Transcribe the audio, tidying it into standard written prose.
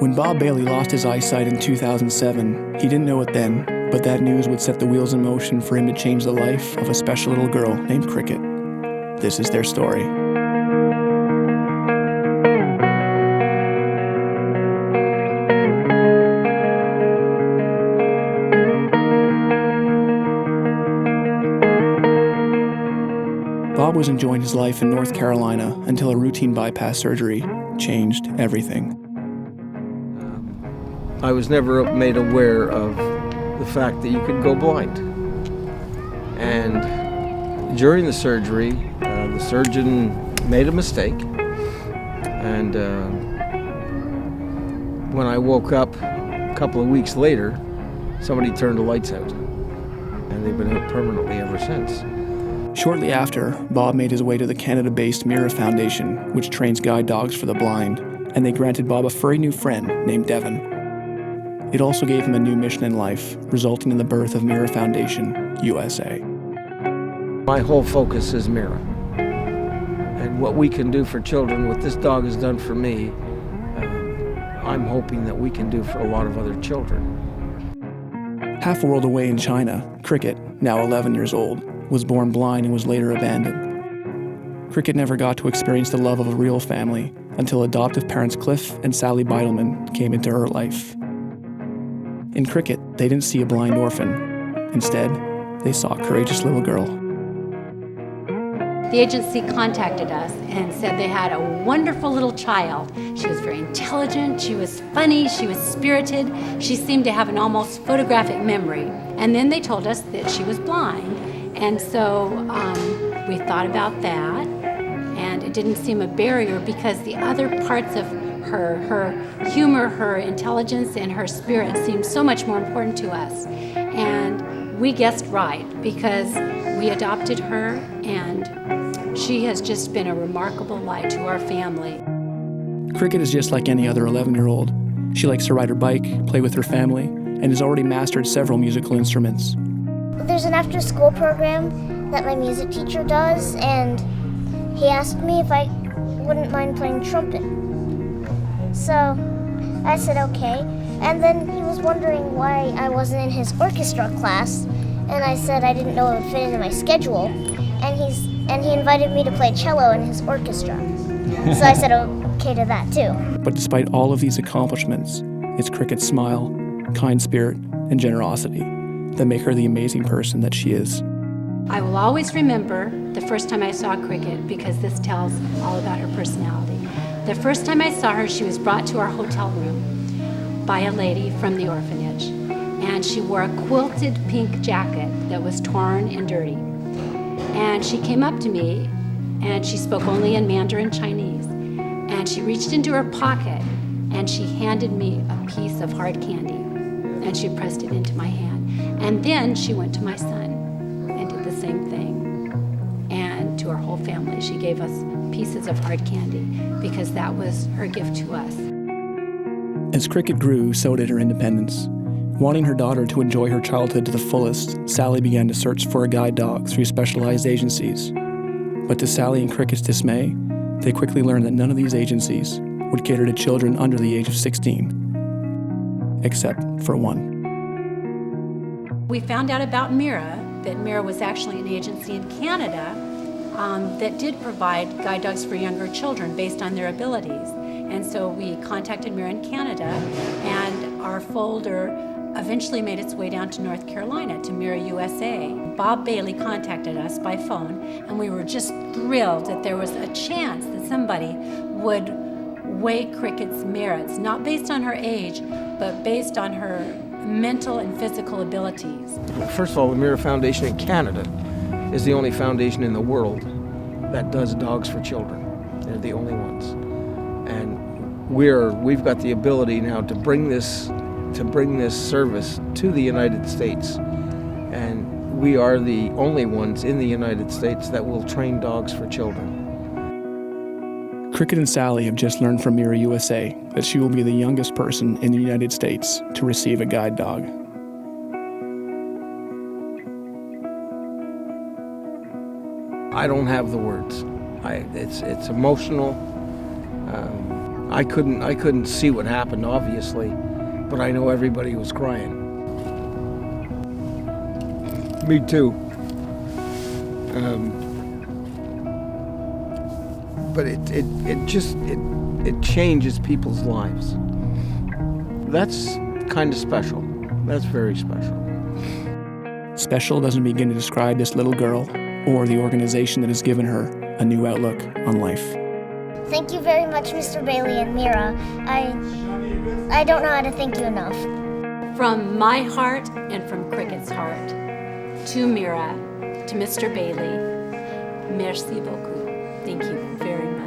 When Bob Bailey lost his eyesight in 2007, he didn't know it then, but that news would set the wheels in motion for him to change the life of a special little girl named Cricket. This is their story. Bob was enjoying his life in North Carolina until a routine bypass surgery changed everything. I was never made aware of the fact that you could go blind. And during the surgery, the surgeon made a mistake. And when I woke up a couple of weeks later, somebody turned the lights out. And they've been out permanently ever since. Shortly after, Bob made his way to the Canada-based MIRA Foundation, which trains guide dogs for the blind, and they granted Bob a furry new friend named Devin. It also gave him a new mission in life, resulting in the birth of MIRA Foundation, USA. My whole focus is MIRA. And what we can do for children, what this dog has done for me, I'm hoping that we can do for a lot of other children. Half a world away in China, Cricket, now 11 years old, was born blind and was later abandoned. Cricket never got to experience the love of a real family until adoptive parents Cliff and Sally Beidelman came into her life. In Cricket, they didn't see a blind orphan. Instead, they saw a courageous little girl. The agency contacted us and said they had a wonderful little child. She was very intelligent, she was funny, she was spirited, she seemed to have an almost photographic memory. And then they told us that she was blind. And so we thought about that, and it didn't seem a barrier because the other parts of her humor, her intelligence, and her spirit seemed so much more important to us. And we guessed right because we adopted her, and she has just been a remarkable light to our family. Cricket is just like any other 11-year-old. She likes to ride her bike, play with her family, and has already mastered several musical instruments. There's an after-school program that my music teacher does, and he asked me if I wouldn't mind playing trumpet. So I said okay, and then he was wondering why I wasn't in his orchestra class, and I said I didn't know it would fit into my schedule, and he invited me to play cello in his orchestra. So I said okay to that too. But despite all of these accomplishments, it's Cricket's smile, kind spirit, and generosity that make her the amazing person that she is. I will always remember the first time I saw Cricket because this tells all about her personality. The first time I saw her, she was brought to our hotel room by a lady from the orphanage, and she wore a quilted pink jacket that was torn and dirty. And she came up to me, and she spoke only in Mandarin Chinese, and she reached into her pocket, and she handed me a piece of hard candy, and she pressed it into my hand. And then she went to my son and did the same thing. And to our whole family, she gave us pieces of hard candy because that was her gift to us. As Cricket grew, so did her independence. Wanting her daughter to enjoy her childhood to the fullest, Sally began to search for a guide dog through specialized agencies. But to Sally and Cricket's dismay, they quickly learned that none of these agencies would cater to children under the age of 16, except for one. We found out about MIRA, that MIRA was actually an agency in Canada that did provide guide dogs for younger children based on their abilities. And so we contacted MIRA in Canada, and our folder eventually made its way down to North Carolina, to MIRA USA. Bob Bailey contacted us by phone, and we were just thrilled that there was a chance that somebody would weigh Cricket's merits, not based on her age, but based on her mental and physical abilities. First of all, the MIRA Foundation in Canada is the only foundation in the world that does dogs for children. They're the only ones. And we've got the ability now to bring this service to the United States. And we are the only ones in the United States that will train dogs for children. Cricket and Sally have just learned from MIRA USA that she will be the youngest person in the United States to receive a guide dog. I don't have the words. It's emotional. I couldn't see what happened, obviously, but I know everybody was crying. Me too. But it changes people's lives. That's kind of special. That's very special. Special doesn't begin to describe this little girl or the organization that has given her a new outlook on life. Thank you very much, Mr. Bailey and Mira. I don't know how to thank you enough. From my heart and from Cricket's heart, to Mira, to Mr. Bailey, merci beaucoup. Thank you very much.